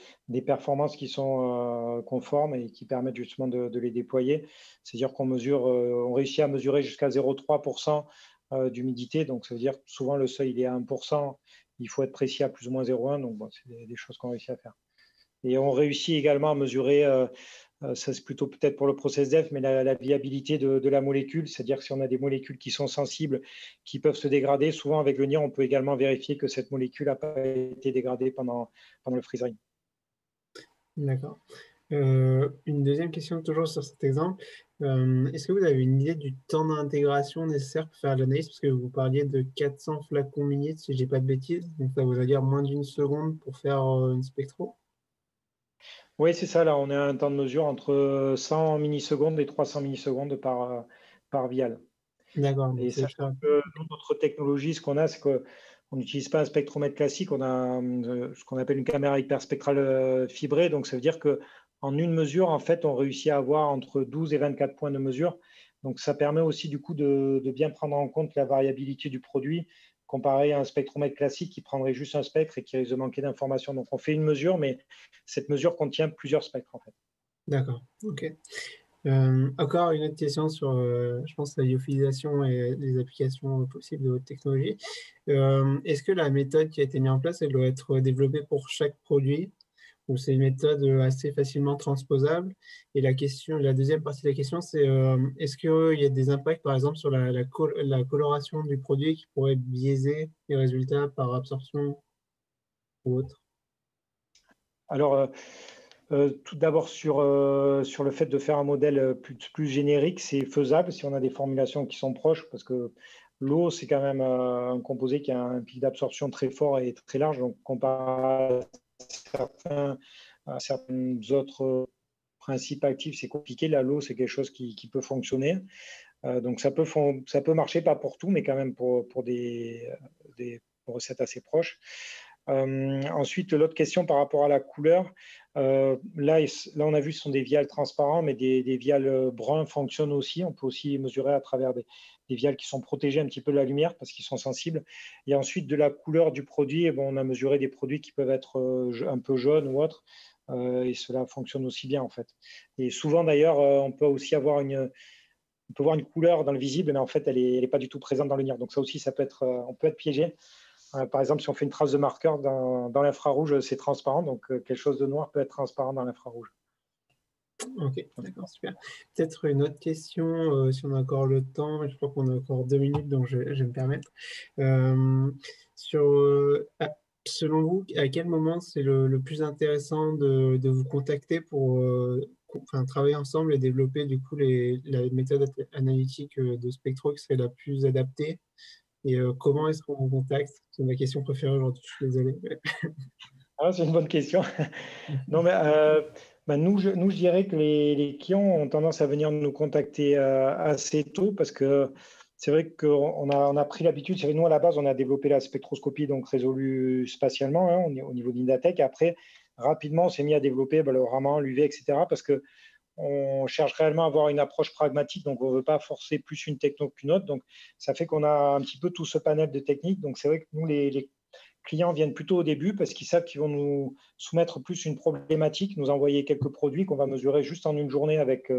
performances qui sont conformes et qui permettent justement de les déployer. C'est-à-dire on réussit à mesurer jusqu'à 0,3% d'humidité. Donc, ça veut dire que souvent, le seuil, il est à 1%. Il faut être précis à plus ou moins 0,1. Donc, bon, c'est des choses qu'on réussit à faire. Et on réussit également à mesurer Ça, c'est plutôt peut-être pour le process dev, mais la viabilité de la molécule, c'est-à-dire que si on a des molécules qui sont sensibles, qui peuvent se dégrader, souvent avec le NIR, on peut également vérifier que cette molécule n'a pas été dégradée pendant le freezing. D'accord. Une deuxième question toujours sur cet exemple. Est-ce que vous avez une idée du temps d'intégration nécessaire pour faire l'analyse? Parce que vous parliez de 400 flacons minutes, si je dis pas de bêtises. Donc ça voudrait dire moins d'une seconde pour faire une spectro? Oui, c'est ça. Là, on a un temps de mesure entre 100 millisecondes et 300 millisecondes par vial. D'accord, donc Et c'est sachant ultra que nous, notre technologie, ce qu'on a, c'est qu'on n'utilise pas un spectromètre classique, on a ce qu'on appelle une caméra hyperspectrale fibrée. Donc, ça veut dire qu'en une mesure, en fait, on réussit à avoir entre 12 et 24 points de mesure. Donc, ça permet aussi du coup de bien prendre en compte la variabilité du produit, comparé à un spectromètre classique qui prendrait juste un spectre et qui risque de manquer d'informations. Donc, on fait une mesure, mais cette mesure contient plusieurs spectres, en fait. D'accord, ok. Encore une autre question sur, je pense, la lyophilisation et les applications possibles de votre technologie. Est-ce que la méthode qui a été mise en place, elle doit être développée pour chaque produit ou c'est une méthode assez facilement transposable? Et la deuxième partie de la question, c'est est-ce qu'il y a des impacts, par exemple, sur la coloration du produit qui pourrait biaiser les résultats par absorption ou autre? Alors, tout d'abord, sur le fait de faire un modèle plus générique, c'est faisable si on a des formulations qui sont proches, parce que l'eau, c'est quand même un composé qui a un pic d'absorption très fort et très large. Donc, comparé à certains autres principes actifs, c'est compliqué. Là, l'eau, c'est quelque chose qui peut fonctionner. Donc, ça peut marcher, pas pour tout, mais quand même pour des recettes assez proches. Ensuite, l'autre question par rapport à la couleur. Là, on a vu ce sont des vials transparents, mais des vials bruns fonctionnent aussi. On peut aussi mesurer à travers des vials qui sont protégés un petit peu de la lumière parce qu'ils sont sensibles. Et ensuite, de la couleur du produit, eh bon, on a mesuré des produits qui peuvent être un peu jaunes ou autres. Et cela fonctionne aussi bien en fait. Et souvent d'ailleurs, on peut aussi avoir on peut voir une couleur dans le visible, mais en fait, elle est pas du tout présente dans le NIR. Donc ça aussi, on peut être piégé. Par exemple, si on fait une trace de marqueur dans l'infrarouge, c'est transparent. Donc quelque chose de noir peut être transparent dans l'infrarouge. Ok, d'accord, super. Peut-être une autre question, si on a encore le temps. Je crois qu'on a encore 2 minutes, donc je vais me permettre. Selon vous, à quel moment c'est le plus intéressant de vous contacter pour travailler ensemble et développer du coup la méthode analytique de Spectro qui serait la plus adaptée? Et comment est-ce qu'on vous contacte? C'est ma question préférée aujourd'hui, je suis désolé. Ah, c'est une bonne question. Non, mais nous, je dirais que les clients ont tendance à venir nous contacter assez tôt parce que c'est vrai qu'on a pris l'habitude. C'est vrai, nous, à la base, on a développé la spectroscopie donc résolue spatialement hein, au niveau d'Indatec. Et après, rapidement, on s'est mis à développer le Raman, l'UV, etc. parce qu'on cherche réellement à avoir une approche pragmatique. Donc, on ne veut pas forcer plus une techno qu'une autre. Donc, ça fait qu'on a un petit peu tout ce panel de techniques. Donc, c'est vrai que nous, les clients viennent plutôt au début parce qu'ils savent qu'ils vont nous soumettre plus une problématique, nous envoyer quelques produits qu'on va mesurer juste en une journée avec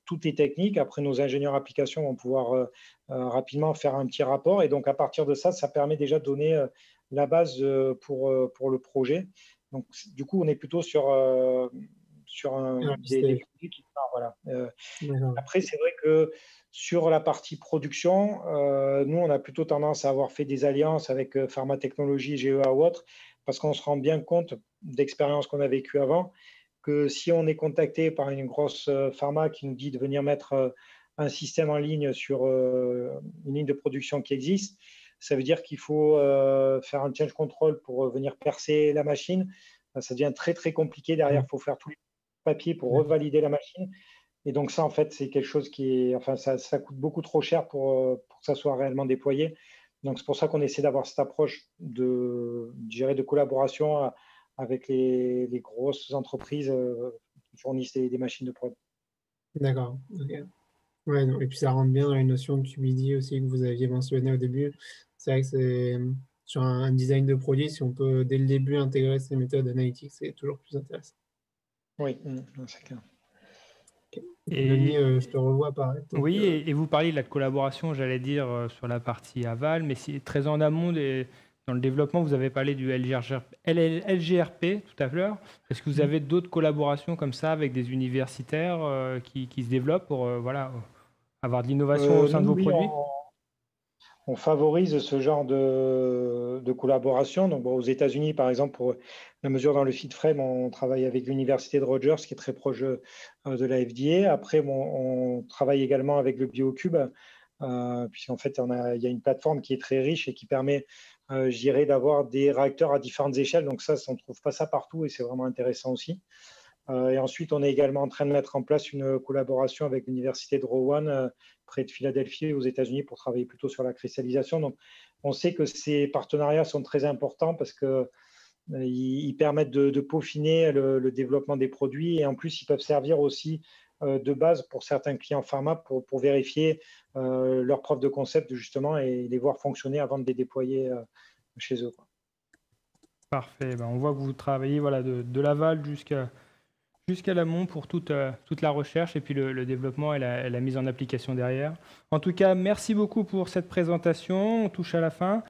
toutes les techniques. Après, nos ingénieurs applications vont pouvoir rapidement faire un petit rapport. Et donc, à partir de ça, ça permet déjà de donner la base pour le projet. Donc, du coup, on est plutôt sur des produits qui partent. Voilà. Après, c'est vrai que sur la partie production, nous, on a plutôt tendance à avoir fait des alliances avec Pharma Technologies, GEA ou autres, parce qu'on se rend bien compte d'expériences qu'on a vécues avant, que si on est contacté par une grosse pharma qui nous dit de venir mettre un système en ligne sur une ligne de production qui existe, ça veut dire qu'il faut faire un change control pour venir percer la machine. Ça devient très, très compliqué. Derrière, il faut faire tous les papiers pour revalider la machine. Et donc ça, en fait, c'est quelque chose ça coûte beaucoup trop cher pour que ça soit réellement déployé. Donc c'est pour ça qu'on essaie d'avoir cette approche de collaboration avec les grosses entreprises qui fournissent des machines de prod. D'accord. Ok. Ouais, et puis ça rentre bien dans les notions de QBD aussi que vous aviez mentionné au début. C'est vrai que c'est sur un design de produit, si on peut dès le début intégrer ces méthodes analytiques, c'est toujours plus intéressant. Oui, c'est clair. Okay. Denis, je te revois apparaître. Oui, et vous parliez de la collaboration, j'allais dire, sur la partie aval, mais c'est très en amont dans le développement, vous avez parlé du LGRP tout à l'heure. Est-ce que vous avez d'autres collaborations comme ça avec des universitaires qui se développent pour avoir de l'innovation au sein de Nous, vos oui, produits? on favorise ce genre de collaboration. Donc, bon, aux États-Unis, par exemple, pour la mesure dans le feed frame, on travaille avec l'Université de Rogers, qui est très proche de la FDA. Après, bon, on travaille également avec le BioCube, puisqu'en fait, il y a une plateforme qui est très riche et qui permet, je dirais, d'avoir des réacteurs à différentes échelles. Donc ça, on ne trouve pas ça partout et c'est vraiment intéressant aussi. Et ensuite, on est également en train de mettre en place une collaboration avec l'Université de Rowan, près de Philadelphie, aux États-Unis, pour travailler plutôt sur la cristallisation. Donc, on sait que ces partenariats sont très importants parce qu'ils permettent de peaufiner le développement des produits et en plus, ils peuvent servir aussi de base pour certains clients pharma pour vérifier leurs preuves de concept justement et les voir fonctionner avant de les déployer chez eux, quoi. Parfait. Ben, on voit que vous travaillez de l'aval jusqu'à l'amont pour toute la recherche et puis le développement et la mise en application derrière. En tout cas, merci beaucoup pour cette présentation. On touche à la fin.